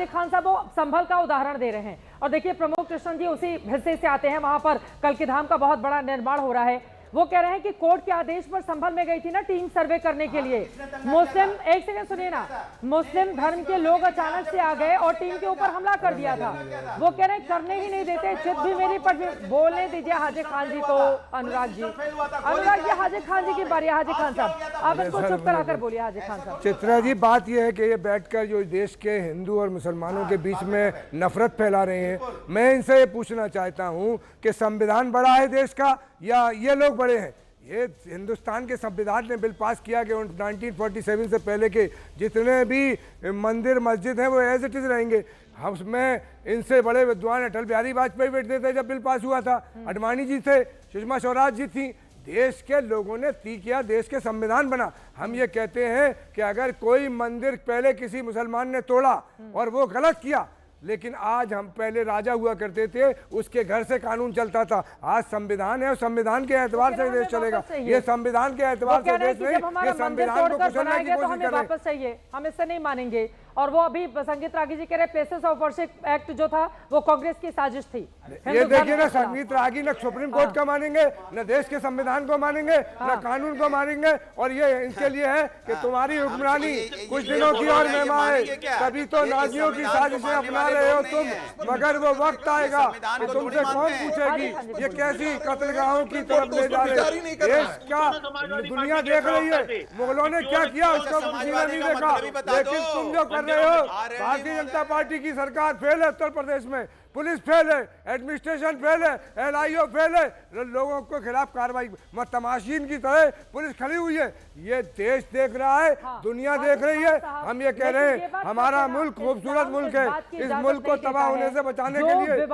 हाजी खान साहब वो संभल का उदाहरण दे रहे हैं। और देखिए प्रमोद कृष्ण जी उसी हिस्से से आते हैं, वहां पर कल्किधाम का बहुत बड़ा निर्माण हो रहा है। वो कह रहे हैं कि कोर्ट के आदेश पर संभल में गई थी ना टीम सर्वे करने के लिए। मुस्लिम, एक सेकंड सुनिए ना, मुस्लिम धर्म के लोग अचानक से आ गए और टीम के ऊपर हमला कर दिया था। वो कह रहे हैं करने ही नहीं देते, चित भी मेरी पर भी। बोलने दीजिए हाजी खान जी को। अनुराग जी, अनुराग जी, हाजी खान जी की बारी। हाजी खान साहब आप इनको चुप कराकर बोलिए। हाजी खान साहब। चित्रा जी, बात यह है कि ये बैठकर जो देश के हिंदू और मुसलमानों के बीच में नफरत फैला रहे हैं, मैं इनसे ये पूछना चाहता हूँ कि संविधान बड़ा है देश का या ये लोग बड़े हैं? ये हिंदुस्तान के संविधान ने बिल पास किया कि 1947 से पहले के जितने भी मंदिर मस्जिद हैं वो एज इट इज रहेंगे। हम उसमें इनसे बड़े विद्वान अटल बिहारी वाजपेयी बैठते थे जब बिल पास हुआ था, अडवाणी जी थे, सुषमा स्वराज जी थी। देश के लोगों ने तय किया, देश के संविधान बना। हम ये कहते हैं कि अगर कोई मंदिर पहले किसी मुसलमान ने तोड़ा और वो गलत किया, लेकिन आज हम पहले राजा हुआ करते थे, उसके घर से कानून चलता था। आज संविधान है और संविधान के एतबार से देश चलेगा। ये संविधान के एतबार से देश नहीं, ये संविधान को कुचलने की कोशिश कर रहे हैं। वापस चाहिए, हम इससे नहीं मानेंगे। और वो अभी संगीत रागी जी कह रहे प्लेसेस ऑफ वर्शिप एक्ट जो था वो कांग्रेस की साजिश थी। ये देखिए ना, संगीत रागी न सुप्रीम कोर्ट का मानेंगे, न देश के संविधान को मानेंगे, न कानून को मानेंगे। और ये इनके लिए है कि तुम्हारी हुक्मरानी कुछ दिनों की और महिमा है, तभी तो नाजियों की साजिशें अपना रहे हो तुम। मगर वो वक्त आएगा कि तुमसे कौन पूछेगी ये कैसी कत्लगाहों की तरफ ले जा रहे हैं। देश का दुनिया देख रही है, मुगलों ने क्या किया उसका किसी ने नहीं देखा। लेकिन तुम जो कर रहे हो, भारतीय जनता पार्टी की सरकार फेल है उत्तर प्रदेश में, पुलिस फेल है, एडमिनिस्ट्रेशन फेल है, एलआईओ फेल है, लोगों के खिलाफ कार्रवाई तमाशीन की तरह पुलिस खड़ी हुई है। ये देश देख रहा है, दुनिया देख रही है। हम ये कह रहे हैं हमारा मुल्क खूबसूरत मुल्क है, इस मुल्क को तबाह होने से बचाने के लिए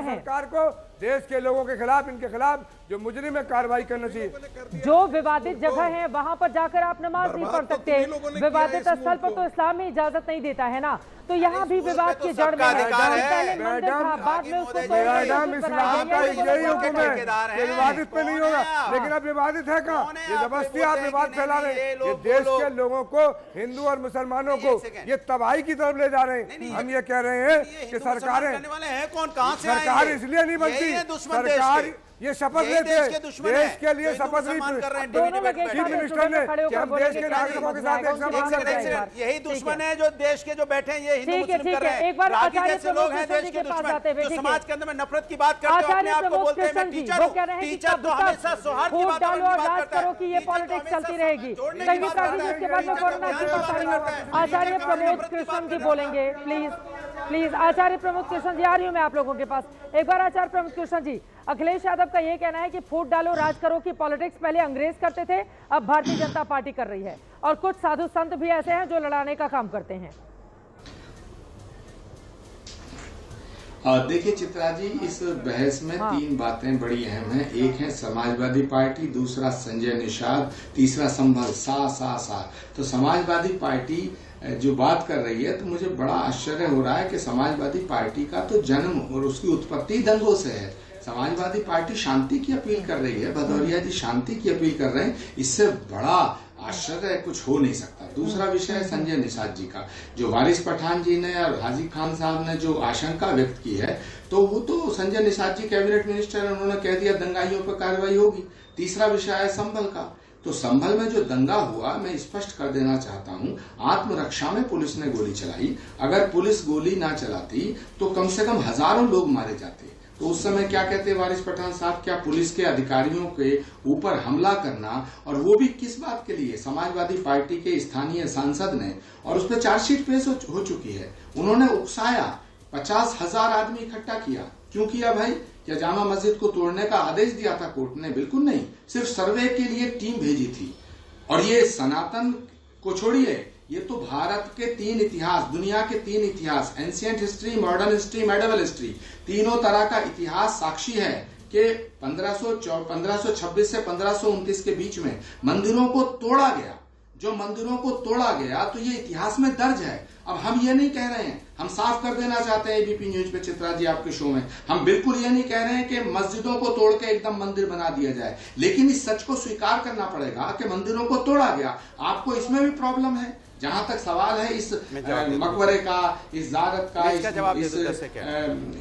सरकार को देश के लोगों के खिलाफ, इनके खिलाफ जो मुजरिम है कार्रवाई करना चाहिए। जो विवादित जगह है वहां पर जाकर आप नमाज नहीं पढ़ सकते, विवादित स्थल पर तो इस्लाम ही इजाजत नहीं देता है ना। तो यहाँ भी विवाद की जड़ में है। पहले मंदिर था, बाद में उसको मैडम इस्लाम का यही हुक्म है कि विवादित पे नहीं होगा, लेकिन अब विवादित है कहाँ? ये जबरदस्ती आप विवाद फैला रहे हैं। ये देश के लोगों को, हिंदू और मुसलमानों को ये तबाही की तरफ ले जा रहे हैं। हम ये कह रहे हैं कि सरकारें, सरकार इसलिए नहीं बनती, सरकार ये शपथ लेते हैं देश के लिए, शपथ नहीं चीफ मिनिस्टर ने कि हम देश के नागरिकों के साथ एक साथ। यही दुश्मन है जो देश के जो बैठे हैं, ये हिंदू मुस्लिम कर रहे हैं। रागी जैसे लोग हैं देश के दुश्मन, जो समाज के अंदर में नफरत की बात करते हैं, अपने आप को बोलते हैं मैं टीचर हूं। टीचर तो हमेशा सौहार्द की बात करता है कि ये पॉलिटिक्स चलती रहेगी। संगीत रागी जी इसके बाद में कोरोना की परेशानी हो। आचार्य प्रमोद कृष्ण जी बोलेंगे, प्लीज प्लीज। आचार्य प्रमोद कृष्ण जी आ रही हूँ मैं आप लोगों के पास एक बार। आचार्य प्रमोद कृष्ण जी, अखिलेश यादव का ये कहना है कि फूट डालो राज करो की पॉलिटिक्स पहले अंग्रेज करते थे, अब भारतीय जनता पार्टी कर रही है, और कुछ साधु संत भी ऐसे हैं जो लड़ाने का काम करते हैं। देखिए चित्रा जी, इस बहस में तीन बातें बड़ी अहम हैं। एक है समाजवादी पार्टी, दूसरा संजय निषाद, तीसरा संभल सा। तो समाजवादी पार्टी जो बात कर रही है, तो मुझे बड़ा आश्चर्य हो रहा है कि समाजवादी पार्टी का तो जन्म और उसकी उत्पत्ति दंगों से है। समाजवादी पार्टी शांति की अपील कर रही है, भदौरिया जी शांति की अपील कर रहे हैं, इससे बड़ा आश्चर्य कुछ हो नहीं सकता। दूसरा विषय है संजय निषाद जी का, जो वारिस पठान जी ने और हाजी खान साहब ने जो आशंका व्यक्त की है, तो वो तो संजय निषाद जी कैबिनेट मिनिस्टर, उन्होंने कह दिया दंगाइयों पर कार्रवाई होगी। तीसरा विषय है संभल का, तो संभल में जो दंगा हुआ, मैं स्पष्ट कर देना चाहता हूं, आत्मरक्षा में पुलिस ने गोली चलाई। अगर पुलिस गोली ना चलाती तो कम से कम हजारों लोग मारे जाते। तो उस समय क्या कहते वारिस पठान साहब, क्या पुलिस के अधिकारियों के ऊपर हमला करना, और वो भी किस बात के लिए? समाजवादी पार्टी के स्थानीय सांसद ने, और उस पर चार्जशीट पेश हो चुकी है, उन्होंने उकसाया, 50,000 आदमी इकट्ठा किया। क्यों किया भाई? क्या जामा मस्जिद को तोड़ने का आदेश दिया था कोर्ट ने? बिल्कुल नहीं, सिर्फ सर्वे के लिए टीम भेजी थी। और ये सनातन को छोड़िए, ये तो भारत के तीन इतिहास, दुनिया के तीन इतिहास, ancient history, modern history, medieval history, तीनों तरह का इतिहास साक्षी है कि 1526 से 1529 के बीच में मंदिरों को तोड़ा गया। जो मंदिरों को तोड़ा गया तो ये इतिहास में दर्ज है। अब हम ये नहीं कह रहे हैं, हम साफ कर देना चाहते हैं एबीपी न्यूज पे चित्रा जी आपके शो में, हम बिल्कुल ये नहीं कह रहे हैं कि मस्जिदों को तोड़ के एकदम मंदिर बना दिया जाए, लेकिन इस सच को स्वीकार करना पड़ेगा कि मंदिरों को तोड़ा गया। आपको इसमें भी प्रॉब्लम है, जहां तक सवाल है इस मकबरे का, इस ज़ारत का,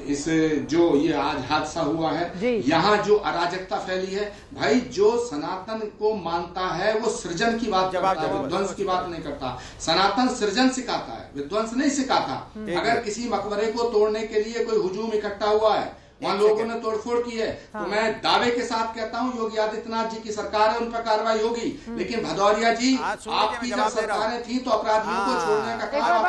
इस जो ये आज हादसा हुआ है, यहाँ जो अराजकता फैली है, भाई जो सनातन को मानता है वो सृजन की बात करता है, विध्वंस की बात नहीं करता। सनातन सृजन सिखाता है, विध्वंस नहीं सिखाता। अगर किसी मकबरे को तोड़ने के लिए कोई हुजूम इकट्ठा हुआ है, वहां लोगों ने तोड़फोड़ की है, तो मैं दावे के साथ कहता हूं योगी आदित्यनाथ जी की सरकार है, उन पर कार्रवाई होगी। लेकिन भदौरिया जी, आपकी जब सरकारें थी तो अपराधियों को छोड़ने का काम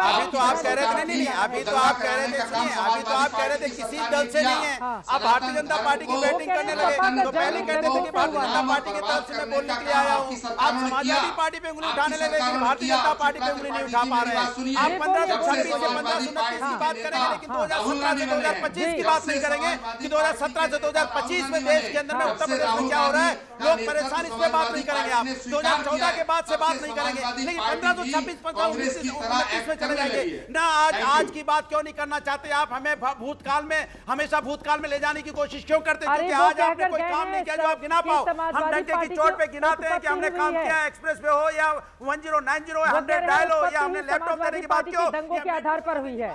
अभी तो आप कह रहे थे, नहीं, अभी तो आप कह रहे थे किसी दल से नहीं है, अब भारतीय जनता पार्टी की बैटिंग करने लगे। तो पहले कहते थे कि भारतीय जनता पार्टी की तरफ से मैं बोलने के लिए आया हूँ, आप समाजवादी पार्टी पे उंगली उठाने लगे, लेकिन भारतीय जनता पार्टी पे उंगली नहीं उठा पा रहे हैं। आप 1526 से 1529 की बात करेंगे, लेकिन 2017 2025 की बात नहीं करेंगे कि 2017 से 2025 में देश के अंदर में उत्तर प्रदेश में क्या हो रहा है, लोग परेशान, इस पे बात नहीं करेंगे। आप 2014 के बाद से बात नहीं करेंगे, लेकिन 1526 1529 में चले जाएंगे ना। आज की बात क्यों नहीं करना चाहते आप? हमें भूतकाल में, हमेशा भूतकाल में ले जाने की कोशिश क्यों करते? क्योंकि आज आपने कोई काम नहीं किया जो आप गिना पाओ। हम डंके की चोट पे गिनाते हैं कि हमने काम किया, एक्सप्रेस वे हो या 1090 100 डायल हो या हमने लैपटॉप देने की बात क्यों? दंगों के आधार पर हुई है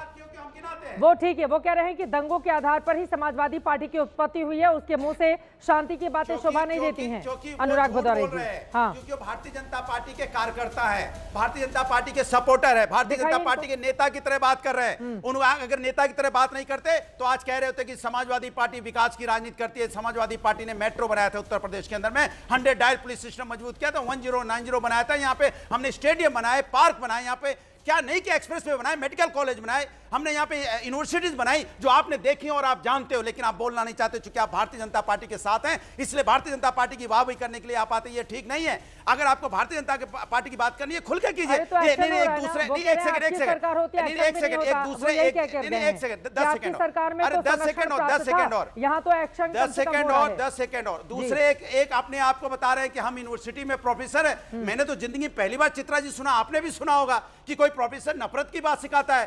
वो, ठीक है। वो कह रहे हैं कि दंगों के आधार पर ही समाजवादी पार्टी की उत्पत्ति हुई है, उसके मुंह से शांति की बातें शोभा नहीं देती हैं। अनुराग भदौरिया जी, हाँ, क्योंकि भारतीय जनता पार्टी के कार्यकर्ता है, भारतीय जनता पार्टी के सपोर्टर है, भारतीय जनता पार्टी के नेता की तरह बात कर रहे हैं। उन अगर नेता की तरह बात नहीं करते तो आज कह रहे होते कि समाजवादी पार्टी विकास की राजनीति करती है। समाजवादी पार्टी ने मेट्रो बनाया था उत्तर प्रदेश के अंदर में, 100 डायल पुलिस सिस्टम मजबूत किया था, 1090 बनाया था, यहाँ पे हमने स्टेडियम बनाए, पार्क बनाए, यहाँ पे क्या नहीं कि एक्सप्रेस वे बनाए, मेडिकल कॉलेज बनाए, हमने यहाँ पे यूनिवर्सिटीज बनाई जो आपने देखी और आप जानते हो, लेकिन आप बोलना नहीं चाहते क्योंकि आप भारतीय जनता पार्टी के साथ हैं, इसलिए भारतीय जनता पार्टी की वाहवाही करने के लिए आप आते। ये ठीक नहीं है। अगर आपको भारतीय जनता पार्टी की बात करनी है खुल के कीजिए। एक दूसरे और दूसरे एक अपने आप को बता रहे हैं कि हम यूनिवर्सिटी में प्रोफेसर है। मैंने तो जिंदगी पहली बार चित्रा जी सुना, आपने भी सुना होगा कि कोई प्रोफेसर नफरत की बात सिखाता है,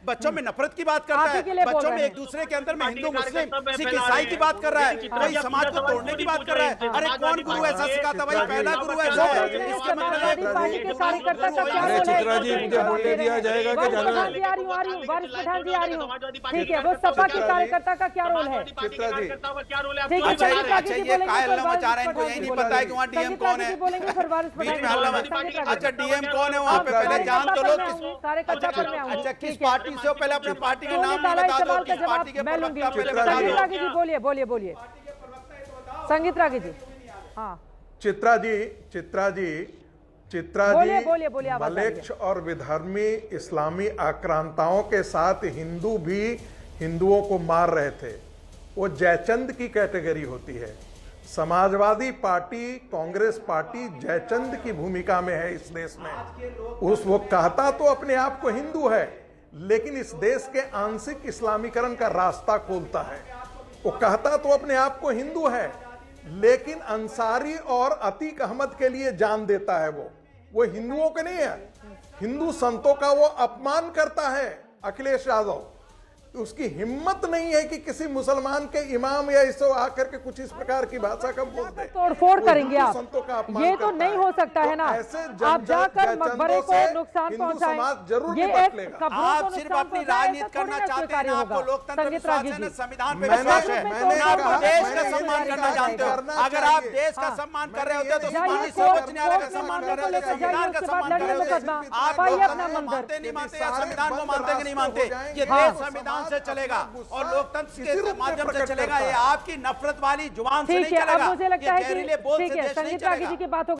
बच्चों में नफरत की बात करता है, बच्चों में एक दूसरे के अंदर में हिंदू मुस्लिम सिख ईसाई की बात कर रहा है, कोई समाज को तोड़ने की बात कर रहा है। अरे कौन गुरु ऐसा सिखाता? भाई पहला गुरु ऐसा है। इसका मतलब है चित्रा जी, मुझे बोलने दिया जाएगा कि ठीक है, वो सपा के कार्यकर्ता का क्या रोल है? चित्रा जी, अच्छा ये काय हल्ला मचा रहे हैं, इनको यही नहीं पता है कि वहाँ डीएम कौन है, बीच में हल्ला मचा। अच्छा डीएम कौन है वहाँ पे? पहले जान तो लो अच्छा किस पार्टी से हो, पहले अपने पार्टी के नाम बता दो, किस पार्टी के प्रवक्ता पहले बता दो। बोलिए संगीत रागी जी। हाँ चित्रा जी बोलिए मलेच्छ और विधर्मी इस्लामी आक्रांताओं के साथ हिंदू भी हिंदुओं को मार रहे थे। वो जयचंद की कैटेगरी होती है। समाजवादी पार्टी, कांग्रेस पार्टी जयचंद की भूमिका में है इस देश में। वो कहता तो अपने आप को हिंदू है, लेकिन इस देश के आंशिक इस्लामीकरण का रास्ता खोलता है। वो कहता तो अपने आप को हिंदू है, लेकिन अंसारी और अतीक अहमद के लिए जान देता है। वो हिंदुओं के नहीं है, हिंदू संतों का वो अपमान करता है। अखिलेश यादव, उसकी हिम्मत नहीं है कि किसी मुसलमान के इमाम या इसो आकर के कुछ इस प्रकार की भाषा का बोल दे। तोड़फोड़ करेंगे आप, ये तो नहीं हो सकता है ना। आप जाकर मकबरे को नुकसान पहुंचाएं, ये एक आप सिर्फ अपनी राजनीति करना चाहते हैं। आपको लोकतंत्र विश्वास है, संविधान पे विश्वास है, आपको देश का सम्मान करना जानते हो। अगर आप देश का सम्मान कर रहे होते तो सर्वोच्च न्यायालय का सम्मान कर रहे होते, संविधान का सम्मान कर रहे होते। आप मानते नहीं मानते या संविधान को मानते कि नहीं मानते? ये देश संविधान से चलेगा और लोकतंत्र के माध्यम से चलेगा। ये आपकी नफरत वाली जुबान से नहीं चलेगा। मुझे लगता है कि ठीक है, संगीत रागी जी की बात